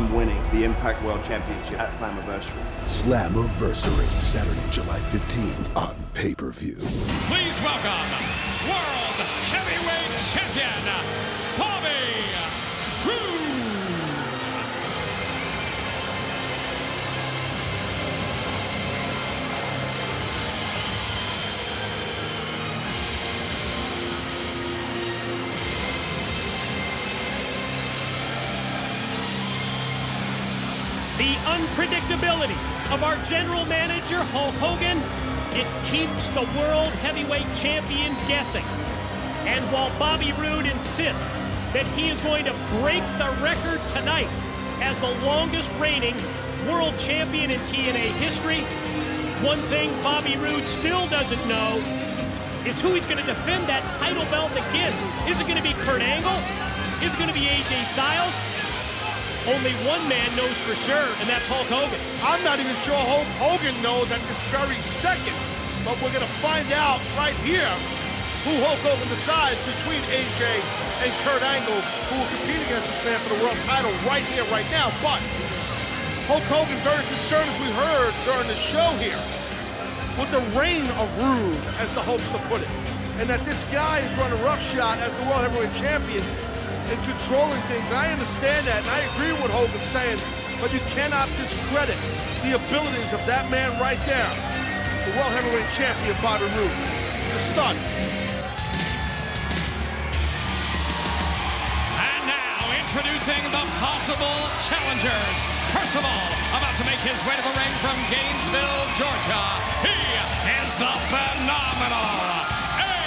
time winning the Impact World Championship at Slammiversary. Slammiversary, Saturday, July 15th on pay-per-view. Please welcome World Heavyweight Champion, Bobby Roode. The unpredictability of our general manager, Hulk Hogan, it keeps the World Heavyweight Champion guessing. And while Bobby Roode insists that he is going to break the record tonight as the longest reigning World Champion in TNA history, one thing Bobby Roode still doesn't know is who he's going to defend that title belt against. Is it going to be Kurt Angle? Is it going to be AJ Styles? Only one man knows for sure, and that's Hulk Hogan. I'm not even sure Hulk Hogan knows at this very second, but we're going to find out right here who Hulk Hogan decides between AJ and Kurt Angle, who will compete against this man for the world title right here, right now. But Hulk Hogan very concerned, as we heard during the show here, with the reign of Roode, as the Hulkster put it, and that this guy is running roughshod as the World Heavyweight Champion and controlling things, and I understand that, and I agree with what Hogan's saying, but you cannot discredit the abilities of that man right there, the World Heavyweight Champion, Bobby Roode. He's a stud. And now, introducing the possible challengers. Percival, about to make his way to the ring from Gainesville, Georgia. He is the phenomenal AJ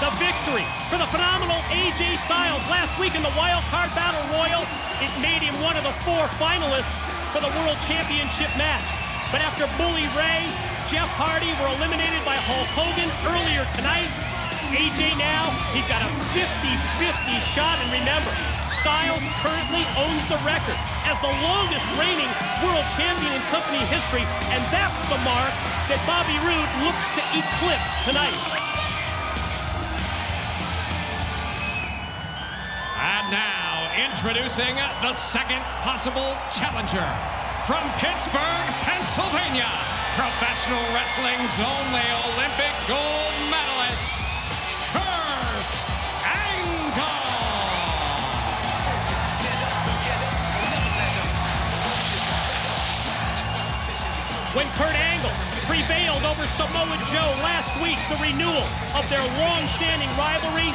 The victory for the phenomenal AJ Styles last week in the Wild Card Battle Royal. It made him one of the 4 finalists for the World Championship match. But after Bully Ray, Jeff Hardy were eliminated by Hulk Hogan earlier tonight, AJ now, he's got a 50-50 shot. And remember, Styles currently owns the record as the longest reigning World Champion in company history. And that's the mark that Bobby Roode looks to eclipse tonight. And now, introducing the second possible challenger. From Pittsburgh, Pennsylvania, professional wrestling's only Olympic gold medalist, Kurt Angle. When Kurt Angle prevailed over Samoa Joe last week, the renewal of their long-standing rivalry,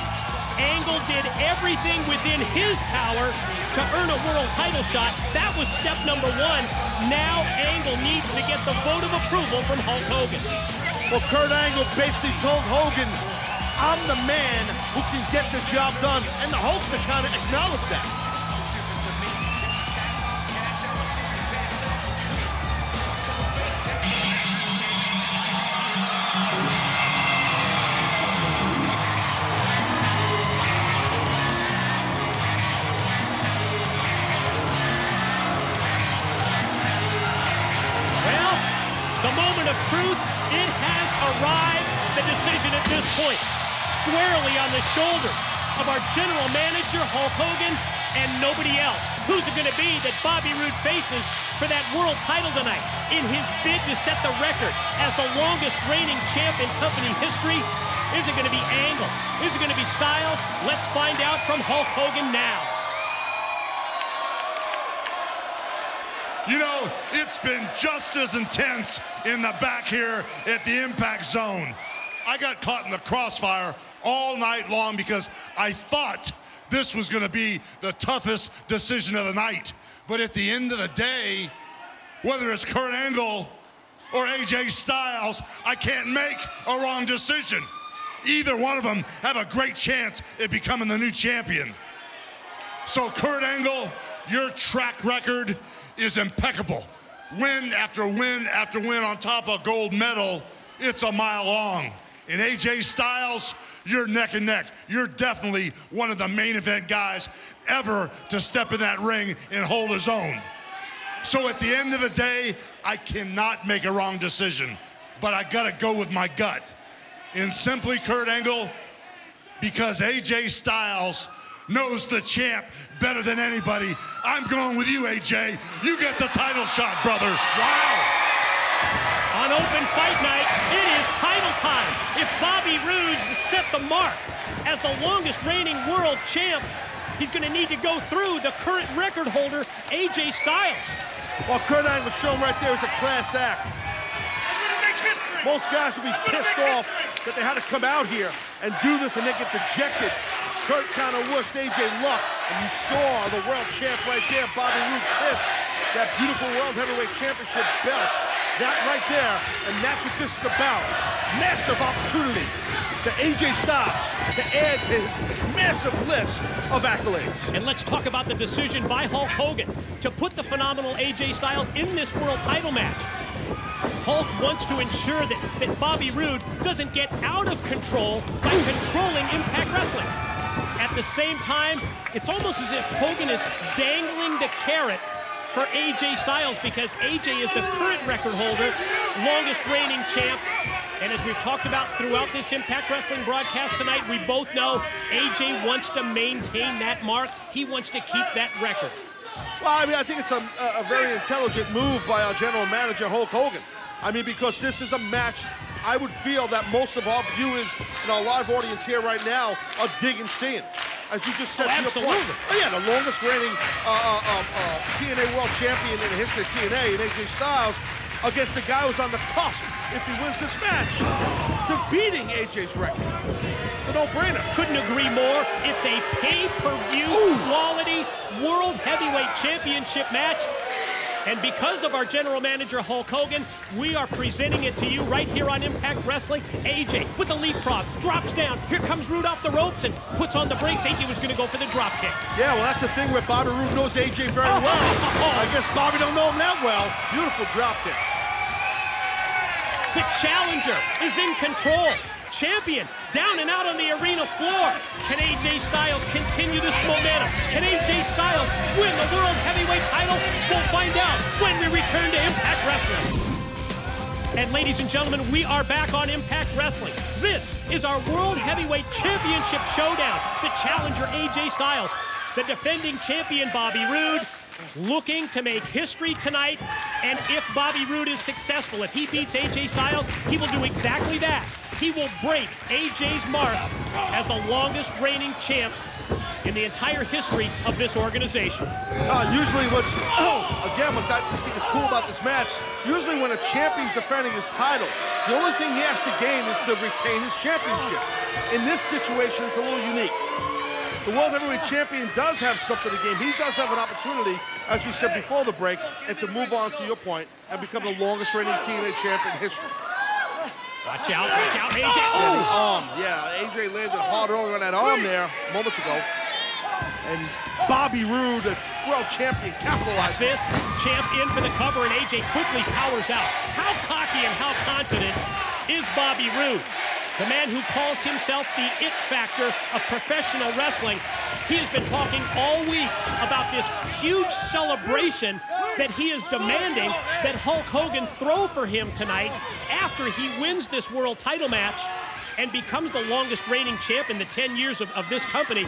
Angle did everything within his power to earn a world title shot. That was step number 1. Now Angle needs to get the vote of approval from Hulk Hogan. Well, Kurt Angle basically told Hogan, I'm the man who can get the job done. And the Hulkster kind of acknowledged that. Of truth, it has arrived. The decision at this point, squarely on the shoulders of our general manager, Hulk Hogan, and nobody else. Who's it going to be that Bobby Roode faces for that world title tonight in his bid to set the record as the longest reigning champ in company history? Is it going to be Angle? Is it going to be Styles? Let's find out from Hulk Hogan now. You know, it's been just as intense in the back here at the Impact Zone. I got caught in the crossfire all night long because I thought this was going to be the toughest decision of the night. But at the end of the day, whether it's Kurt Angle or AJ Styles, I can't make a wrong decision. Either one of them have a great chance at becoming the new champion. So Kurt Angle, your track record is impeccable. Win after win after win on top of a gold medal, it's a mile long. And AJ Styles, you're neck and neck. You're definitely one of the main event guys ever to step in that ring and hold his own. So at the end of the day, I cannot make a wrong decision, but I gotta go with my gut. And simply, Kurt Angle, because AJ Styles knows the champ better than anybody. I'm going with you, AJ. You get the title shot, brother. Wow. On open fight night, it is title time. If Bobby Roode set the mark as the longest reigning world champ, he's going to need to go through the current record holder, AJ Styles. Well, Kurt Angle shown right there is a class act. Most guys would be pissed off that they had to come out here and do this and they get dejected. Kurt kind of wished AJ luck, and you saw the world champ right there, Bobby Roode, kiss that beautiful World Heavyweight Championship belt. That right there, and that's what this is about. Massive opportunity to AJ Styles to add to his massive list of accolades. And let's talk about the decision by Hulk Hogan to put the phenomenal AJ Styles in this world title match. Hulk wants to ensure that Bobby Roode doesn't get out of control by controlling Impact Wrestling. At the same time, it's almost as if Hogan is dangling the carrot for AJ Styles because AJ is the current record holder, longest reigning champ. And as we've talked about throughout this Impact Wrestling broadcast tonight, we both know AJ wants to maintain that mark. He wants to keep that record. Well, I mean, I think it's a very intelligent move by our general manager, Hulk Hogan. I mean, because this is a match I would feel that most of our viewers in our live audience here right now are digging seeing. As you just said, to your point. Oh, yeah, the longest reigning TNA World Champion in the history of TNA, and AJ Styles, against the guy who's on the cusp, if he wins this match, to beating AJ's record. It's a no-brainer. Couldn't agree more. It's a pay-per-view quality World Heavyweight Championship match. And because of our general manager, Hulk Hogan, we are presenting it to you right here on Impact Wrestling. AJ with the leapfrog, drops down. Here comes Roode off the ropes and puts on the brakes. AJ was going to go for the drop kick. Yeah, well, that's the thing where Bobby Roode knows AJ very well. I guess Bobby don't know him that well. Beautiful drop kick. The challenger is in control. Champion down and out on the arena floor. Can AJ Styles continue this momentum? Can AJ Styles win the World Heavyweight title? We'll find out when we return to Impact Wrestling. And ladies and gentlemen, we are back on Impact Wrestling. This is our World Heavyweight Championship showdown. The challenger AJ Styles, the defending champion Bobby Roode, looking to make history tonight. And if Bobby Roode is successful, if he beats AJ Styles, he will do exactly that. He will break AJ's mark as the longest reigning champ in the entire history of this organization. Usually what I think is cool about this match, usually when a champion's defending his title, the only thing he has to gain is to retain his championship. In this situation, it's a little unique. The World Heavyweight Champion does have something to gain. He does have an opportunity, as we said before the break, and to move on to your point and become the longest reigning TNA champ in history. Watch out, AJ. Yeah, AJ landed hard earlier on that arm there moments ago. And Bobby Roode, the world champion, capitalized. Watch this. Champ in for the cover, and AJ quickly powers out. How cocky and how confident is Bobby Roode? The man who calls himself the it factor of professional wrestling. He has been talking all week about this huge celebration that he is demanding that Hulk Hogan throw for him tonight after he wins this world title match and becomes the longest reigning champ in the 10 years of this company.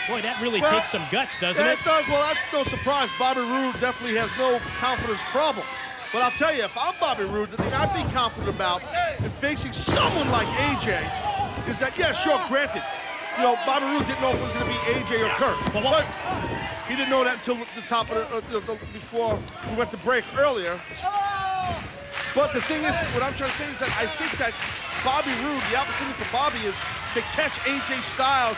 Boy, that really takes some guts, doesn't it? It does. Well, that's no surprise. Bobby Roode definitely has no confidence problem. But I'll tell you, if I'm Bobby Roode, the thing I'd be confident about in facing someone like AJ is that, yeah, sure, granted, you know, Bobby Roode didn't know if it was going to be AJ or Kurt. But he didn't know that until the top of before we went to break earlier. But the thing is, what I'm trying to say is that I think that Bobby Roode, the opportunity for Bobby is to catch AJ Styles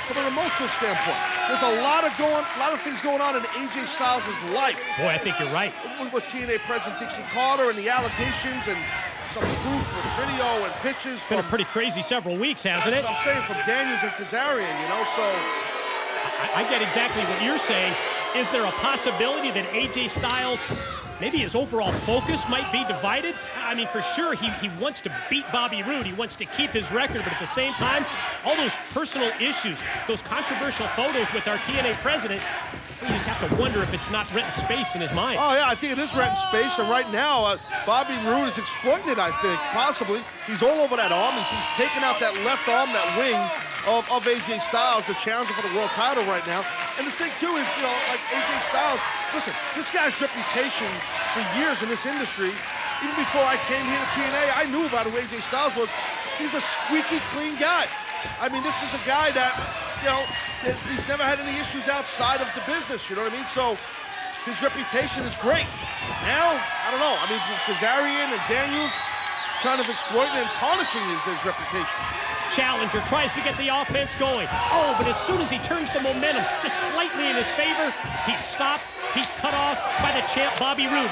from an emotional standpoint. There's a lot of things going on in AJ Styles' life. Boy, I think you're right. With TNA President Dixie Carter and the allegations and some proof with video and pictures. It's been a pretty crazy several weeks, hasn't it? I'm saying from Daniels and Kazarian, you know, so. I get exactly what you're saying. Is there a possibility that AJ Styles maybe his overall focus might be divided. I mean, for sure, he wants to beat Bobby Roode. He wants to keep his record, but at the same time, all those personal issues, those controversial photos with our TNA president, you just have to wonder if it's not renting space in his mind. Oh, yeah, I think it is renting space, and right now, Bobby Roode is exploiting it, I think, possibly. He's all over that arm. He's taking out that left arm, that wing of AJ Styles, the challenger for the world title right now. And the thing, too, is, you know, like AJ Styles, listen, this guy's reputation for years in this industry, even before I came here to TNA, I knew about who AJ Styles was. He's a squeaky clean guy. I mean, this is a guy that, you know, he's never had any issues outside of the business, you know what I mean? So his reputation is great. Now, I don't know. I mean, Kazarian and Daniels trying to exploit and tarnishing his reputation. Challenger tries to get the offense going. Oh, but as soon as he turns the momentum just slightly in his favor, he's stopped. He's cut off by the champ, Bobby Roode.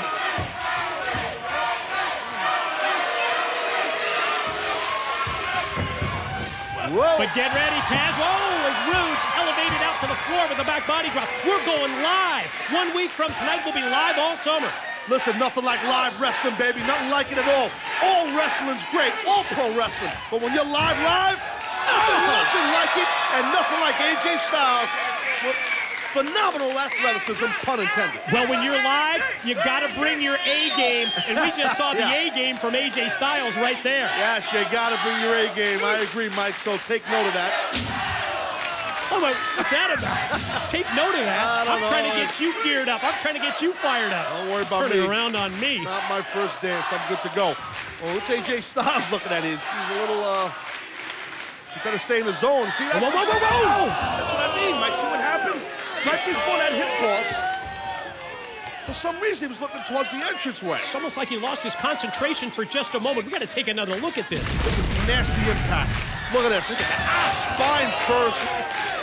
Whoa. But get ready, Taz. Whoa, as Roode elevated out to the floor with a back body drop. We're going live. 1 week from tonight, we'll be live all summer. Listen, nothing like live wrestling, baby. Nothing like it at all. All wrestling's great, all pro wrestling. But when you're live, nothing like it, and nothing like AJ Styles. Phenomenal athleticism, pun intended. Well, when you're live, you gotta bring your A game, and we just saw the A game from AJ Styles right there. Yes, you gotta bring your A game. I agree, Mike, so take note of that. Oh, what's that about? Take note of that. I'm trying to get you geared up. I'm trying to get you fired up. Don't worry about Turning me. around on me. Not my first dance. I'm good to go. Well, what's AJ Styles looking at? He's a little, you better stay in the zone. See, that's, whoa. That's what I mean, Mike. See what happened? Right before that hip toss, for some reason, he was looking towards the entranceway. It's almost like he lost his concentration for just a moment. We got to take another look at this. This is nasty impact. Look at this. Spine first,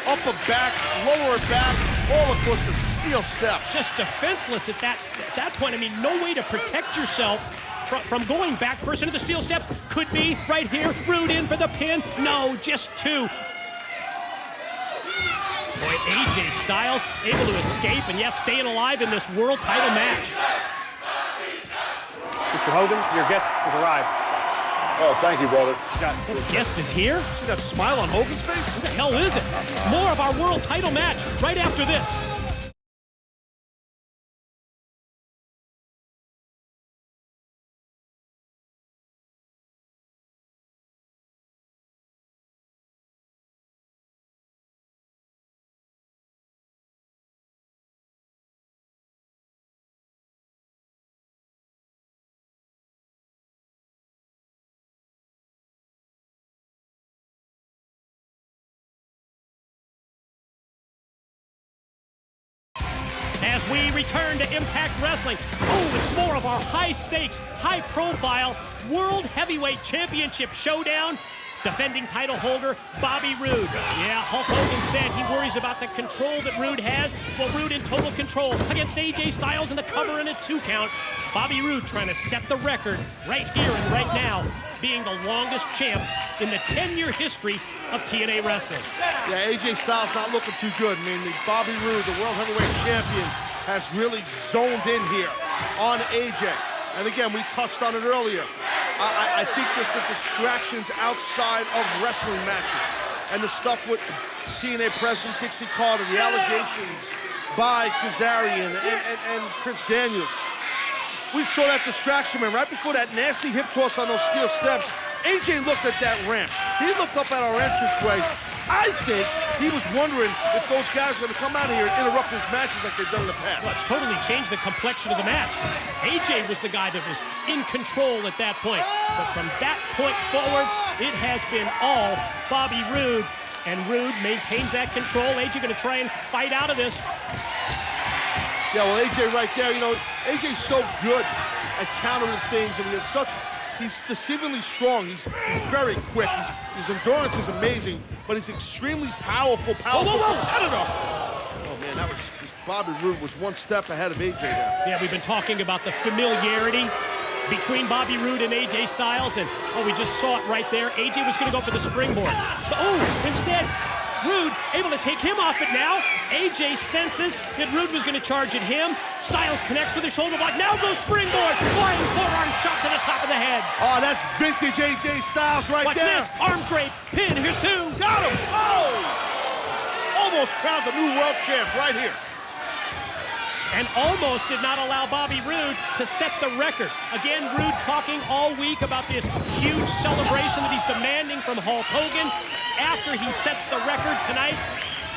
upper back, lower back, all across the steel steps. Just defenseless at that point. I mean, no way to protect yourself from going back first into the steel steps. Could be right here. Roode in for the pin. No, just two. Boy, AJ Styles able to escape and, yes, staying alive in this world title match. Mr. Hogan, your guest has arrived. Oh, thank you, brother. The guest is here? See that smile on Hogan's face? What the hell is it? More of our world title match right after this. As we return to Impact Wrestling, it's more of our high-stakes, high-profile World Heavyweight Championship showdown. Defending title holder, Bobby Roode. Yeah, Hulk Hogan said he worries about the control that Roode has. Well, Roode in total control against AJ Styles in the cover in a 2 count. Bobby Roode trying to set the record right here and right now, being the longest champ in the 10-year history of TNA Wrestling. Yeah, AJ Styles not looking too good. I mean, Bobby Roode, the World Heavyweight Champion, has really zoned in here on AJ. And again, we touched on it earlier. I think that the distractions outside of wrestling matches and the stuff with TNA President Dixie Carter, the allegations by Kazarian and Chris Daniels. We saw that distraction, man, right before that nasty hip toss on those steel steps. AJ looked at that ramp. He looked up at our entranceway. I think he was wondering if those guys are going to come out here and interrupt his matches like they've done in the past. Well, it's totally changed the complexion of the match. AJ was the guy that was in control at that point. But from that point forward, it has been all Bobby Roode. And Roode maintains that control. AJ going to try and fight out of this. Yeah, well, AJ right there, you know, AJ's so good at countering things, and he's deceivingly strong. He's very quick. His endurance is amazing, but he's extremely powerful. Competitor. Oh man, Bobby Roode was one step ahead of AJ there. Yeah, we've been talking about the familiarity between Bobby Roode and AJ Styles, and we just saw it right there. AJ was going to go for the springboard. Instead, Roode able to take him off, but now AJ senses that Roode was going to charge at him. Styles connects with the shoulder block. Now goes springboard, flying forearm shot to the top of the head. Oh, that's vintage AJ Styles right Watch there. this, arm drape, pin, here's two. Got him! Oh! Almost crowned the new world champ right here. And almost did not allow Bobby Roode to set the record. Again, Roode talking all week about this huge celebration that he's demanding from Hulk Hogan after he sets the record tonight.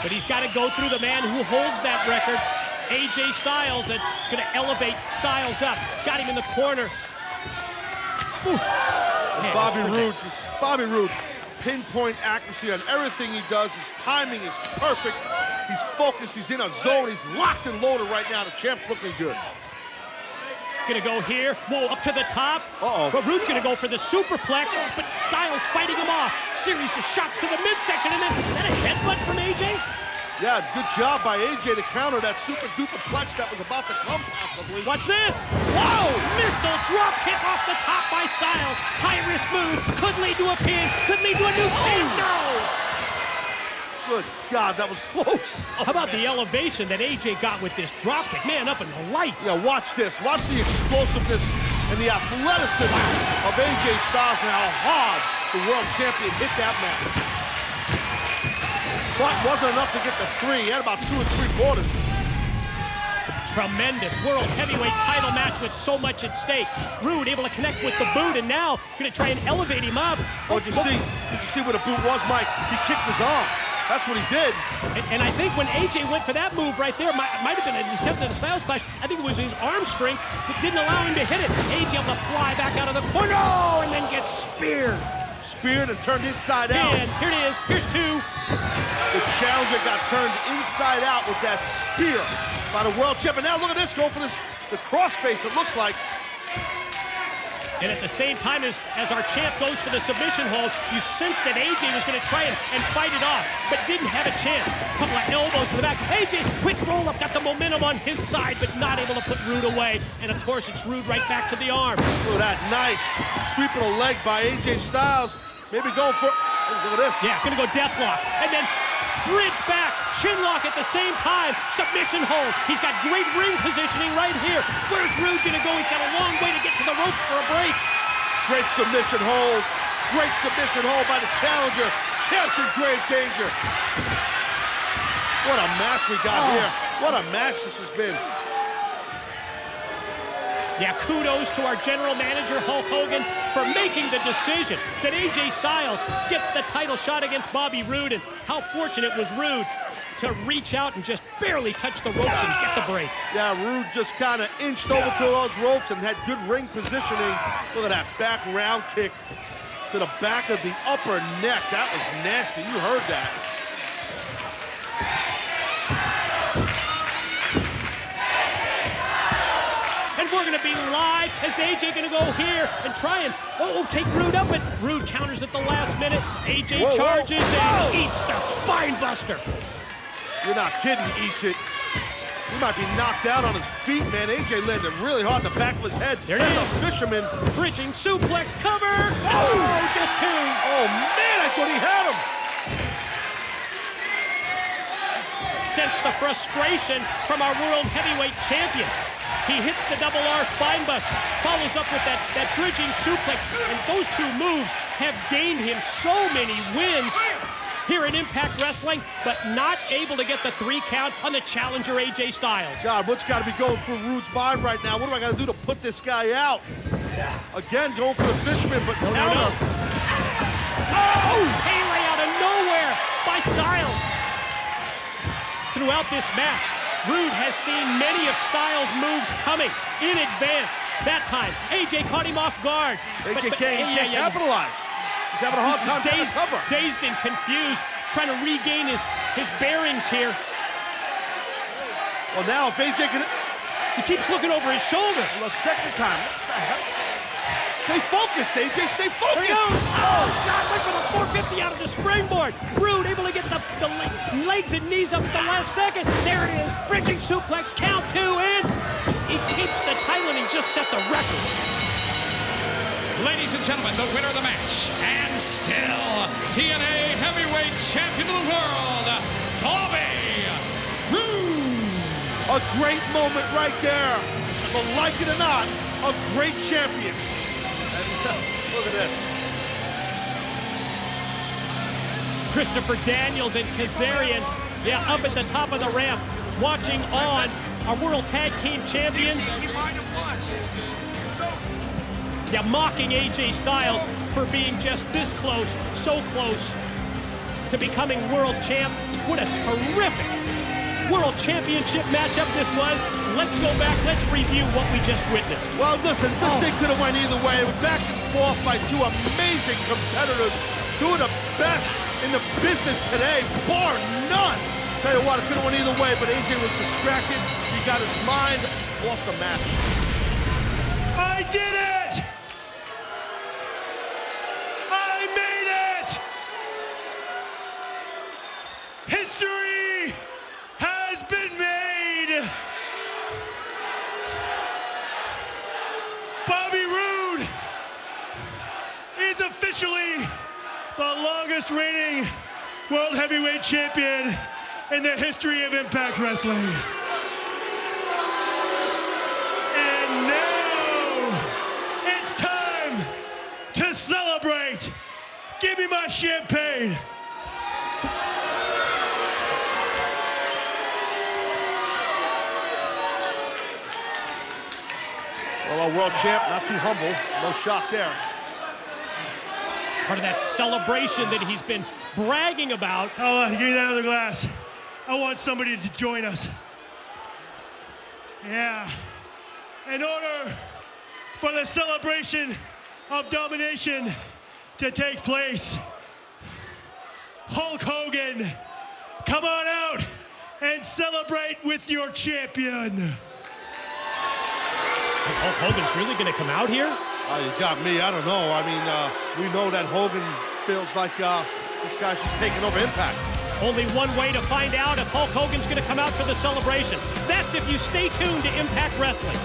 But he's got to go through the man who holds that record, AJ Styles, and going to elevate Styles up. Got him in the corner. Ooh. Man, Bobby Roode, pinpoint accuracy on everything he does. His timing is perfect. He's focused, he's in a zone, he's locked and loaded right now. The champ's looking good. Gonna go here, whoa, up to the top. Uh-oh. But Roode's gonna go for the superplex, but Styles fighting him off. Series of shots to the midsection, and then that a headbutt from AJ? Yeah, good job by AJ to counter that super duper plex that was about to come possibly. Watch this. Whoa, missile drop kick off the top by Styles. High risk move, could lead to a pin, could lead to a new chain. No! Good God, that was close. How about the elevation that AJ got with this drop kick? Man, up in the lights. Yeah, watch this. Watch the explosiveness and the athleticism of AJ Styles and how hard the world champion hit that man. But wasn't enough to get the three. He had about 2 3/4. Tremendous world heavyweight title match with so much at stake. Roode able to connect with the boot, and now going to try and elevate him up. Oh, did you see where the boot was, Mike? He kicked his arm. That's what he did. And I think when AJ went for that move right there, might have been an attempt at a Styles clash. I think it was his arm strength that didn't allow him to hit it. AJ able to fly back out of the corner, and then gets speared. Speared and turned inside out. And here it is. Here's two. The challenger got turned inside out with that spear by the world champion. Now look at this, go for this, the crossface, it looks like. And at the same time as our champ goes for the submission hold, you sense that AJ was going to try and fight it off, but didn't have a chance. A couple of elbows to the back. AJ, quick roll-up, got the momentum on his side, but not able to put Roode away. And of course, it's Roode right back to the arm. Look at that nice sweep of the leg by AJ Styles. Maybe going for, look at this. Yeah, going to go death lock. And then bridge back, chin lock at the same time, submission hold. He's got great ring positioning right here. Where's Roode gonna go? He's got a long way to get to the ropes for a break. Great submission hold. Great submission hold by the challenger. Champ's in grave danger. What a match we got here. What a match this has been. Yeah, kudos to our general manager, Hulk Hogan, for making the decision that AJ Styles gets the title shot against Bobby Roode, and how fortunate was Roode to reach out and just barely touch the ropes and get the break. Yeah, Roode just kind of inched over to those ropes and had good ring positioning. Look at that back round kick to the back of the upper neck. That was nasty. You heard that. And we're going to be live as AJ going to go here and try and, take Roode up, but Roode counters at the last minute. AJ charges and eats the spine buster. You're not kidding, he eats it. He might be knocked out on his feet, man. AJ landed really hard in the back of his head. There it is. is. A fisherman. Bridging suplex cover. Oh, just two. Oh, man, I thought he had him. Sense the frustration from our world heavyweight champion. He hits the double R spine buster, follows up with that bridging suplex, and those two moves have gained him so many wins here in Impact Wrestling, but not able to get the 3 count on the challenger AJ Styles. God, what's got to be going through Roode's mind right now? What do I got to do to put this guy out? Again, going for the fisherman, but no. Oh, Pele out of nowhere by Styles. Throughout this match, Roode has seen many of Styles' moves coming in advance. That time, AJ caught him off guard. AJ can't capitalize. He's having a hard time getting cover. Dazed and confused, trying to regain his bearings here. Well, now if AJ can... He keeps looking over his shoulder. Well, the second time. What the hell? Stay focused, AJ. Stay focused. Oh, God, went for the 450 out of the springboard. Roode able to get the legs and knees up at the last second. There it is. Bridging suplex, count 2 in. He keeps the title and he just set the record. Ladies and gentlemen, the winner of the match, and still TNA Heavyweight Champion of the World, Bobby Roode. A great moment right there. But like it or not, a great champion. And look at this. Christopher Daniels and Kazarian, up at the top of the ramp, watching on our World Tag Team Champions. Mocking AJ Styles for being just this close, so close to becoming world champ. What a terrific World Championship matchup this was. Let's go back, let's review what we just witnessed. Well, listen, this thing could have went either way. It was back and forth by two amazing competitors, two of the best in the business today, bar none. Tell you what, it could have went either way, but AJ was distracted. He got his mind off the match. I did it! I made it! History has been made! Bobby Roode is officially the longest reigning World Heavyweight Champion in the history of Impact Wrestling. And now it's time to celebrate. Give me my champagne. Well, our world champ, not too humble. No shock there. Part of that celebration that he's been bragging about. Hold on, give me that other glass. I want somebody to join us. Yeah. In order for the celebration of domination to take place, Hulk Hogan, come on out and celebrate with your champion. Hulk Hogan's really going to come out here? You got me. I don't know. I mean, we know that Hogan feels like this guy's just taking over Impact. Only one way to find out if Hulk Hogan's going to come out for the celebration. That's if you stay tuned to Impact Wrestling.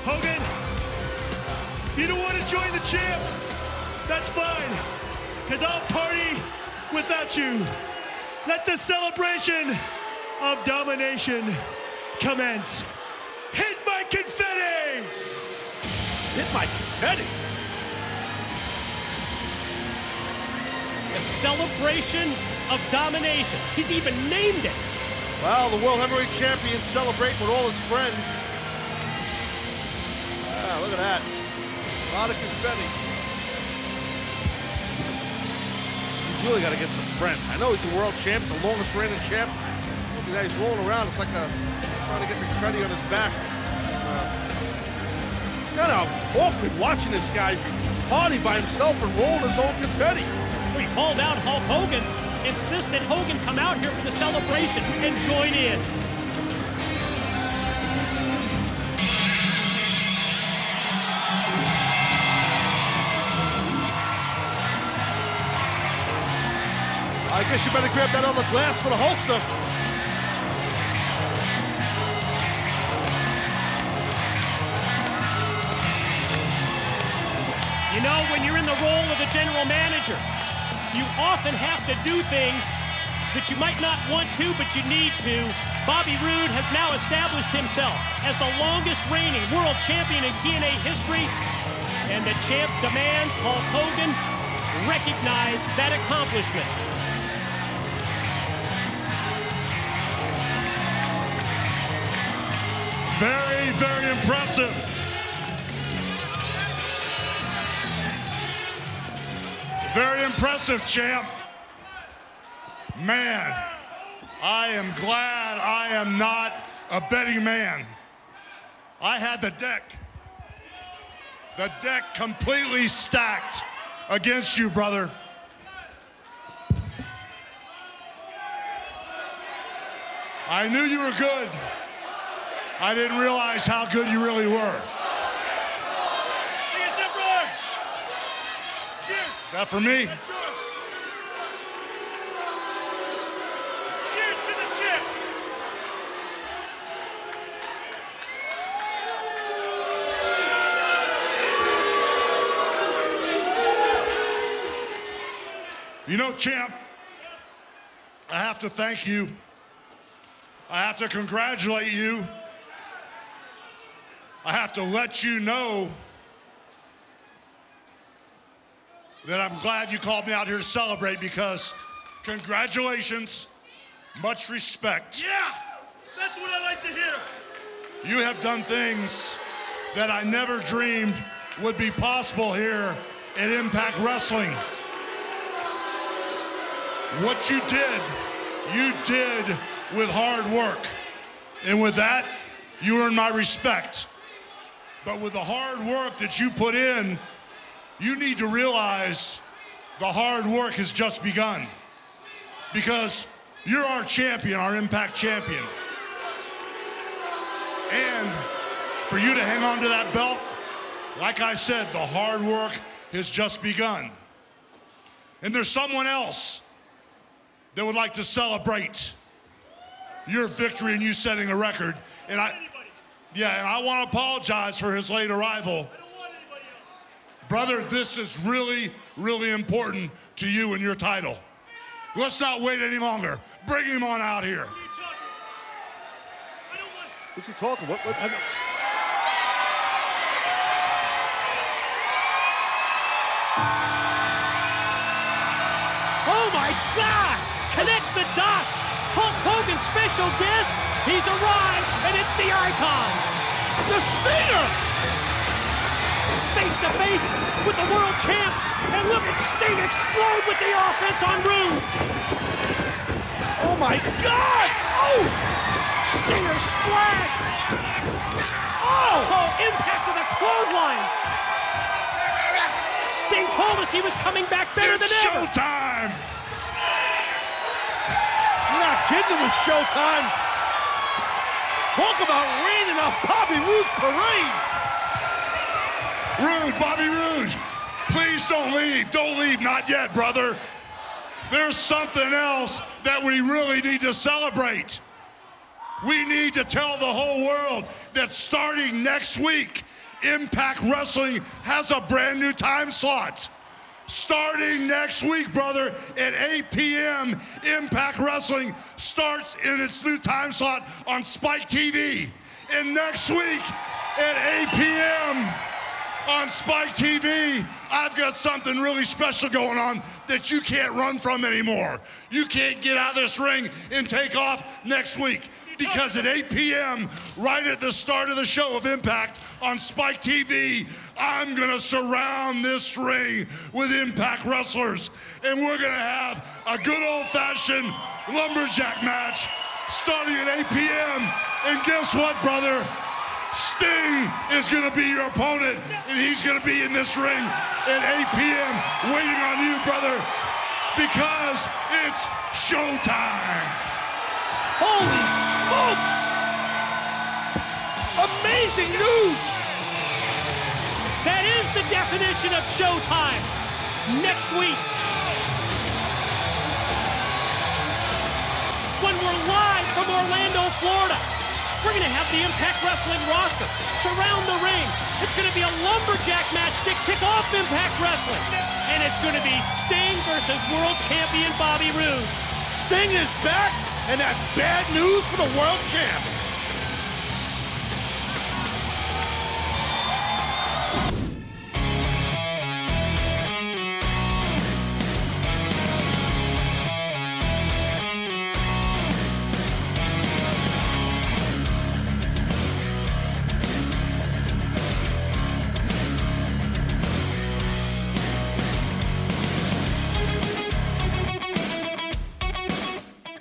Hogan, you don't want to join the champ? That's fine, because I'll party without you. Let the celebration of domination commence. Hit my confetti! Hit my confetti. The celebration of domination. He's even named it. Well, the World Heavyweight Champion celebrating with all his friends. Ah, look at that. A lot of confetti. He's really got to get some friends. I know he's the world champ, the longest reigning champ. Look at that, he's rolling around. It's like trying to get the confetti on his back. It's kind of awkward watching this guy party by himself and roll his own confetti. We called out Hulk Hogan, insisted Hogan come out here for the celebration and join in. I guess you better grab that other glass for the holster. You know, when you're in the role of the general manager, you often have to do things that you might not want to, but you need to. Bobby Roode has now established himself as the longest reigning world champion in TNA history, and the champ demands Hulk Hogan recognize that accomplishment. Very, very impressive. Very impressive, champ. Man, I am glad I am not a betting man. I had the deck. The deck completely stacked against you, brother. I knew you were good. I didn't realize how good you really were. Cheers. Is that for me? That's yours. Cheers to the chip. You know, champ, I have to thank you. I have to congratulate you. I have to let you know that I'm glad you called me out here to celebrate, because congratulations, much respect. Yeah, that's what I like to hear. You have done things that I never dreamed would be possible here at Impact Wrestling. What you did with hard work. And with that, you earned my respect. But with the hard work that you put in, you need to realize the hard work has just begun. Because you're our champion, our Impact champion. And for you to hang on to that belt, like I said, the hard work has just begun. And there's someone else that would like to celebrate your victory and you setting a record. And I want to apologize for his late arrival. Brother, this is really, really important to you and your title. Let's not wait any longer. Bring him on out here. What you talking? What? Oh my God! Connect the dots! Hulk Hogan's special guest, he's arrived, and it's the Icon! The Stinger! Face to face with the world champ, and look at Sting explode with the offense on Roode! Oh my God! Oh! Stinger splash! Oh! Impact of the clothesline! Sting told us he was coming back better than It's ever! showtime! You're not kidding, it was showtime. Talk about raining on Bobby Roode's parade. Roode, Bobby Roode, please don't leave. Don't leave, not yet, brother. There's something else that we really need to celebrate. We need to tell the whole world that starting next week, Impact Wrestling has a brand new time slot. Starting next week, brother, at 8 p.m., Impact Wrestling starts in its new time slot on Spike TV. And next week at 8 p.m. on Spike TV, I've got something really special going on that you can't run from anymore. You can't get out of this ring and take off next week. Because at 8 p.m., right at the start of the show of Impact on Spike TV, I'm gonna surround this ring with Impact wrestlers. And we're gonna have a good old-fashioned lumberjack match starting at 8 p.m. And guess what, brother? Sting is gonna be your opponent, and he's gonna be in this ring at 8 p.m. waiting on you, brother, because it's showtime. Holy smokes! Amazing news! That is the definition of showtime. Next week, when we're live from Orlando, Florida, we're gonna have the Impact Wrestling roster surround the ring. It's gonna be a lumberjack match to kick off Impact Wrestling. And it's gonna be Sting versus world champion Bobby Roode. Sting is back, and that's bad news for the world champ.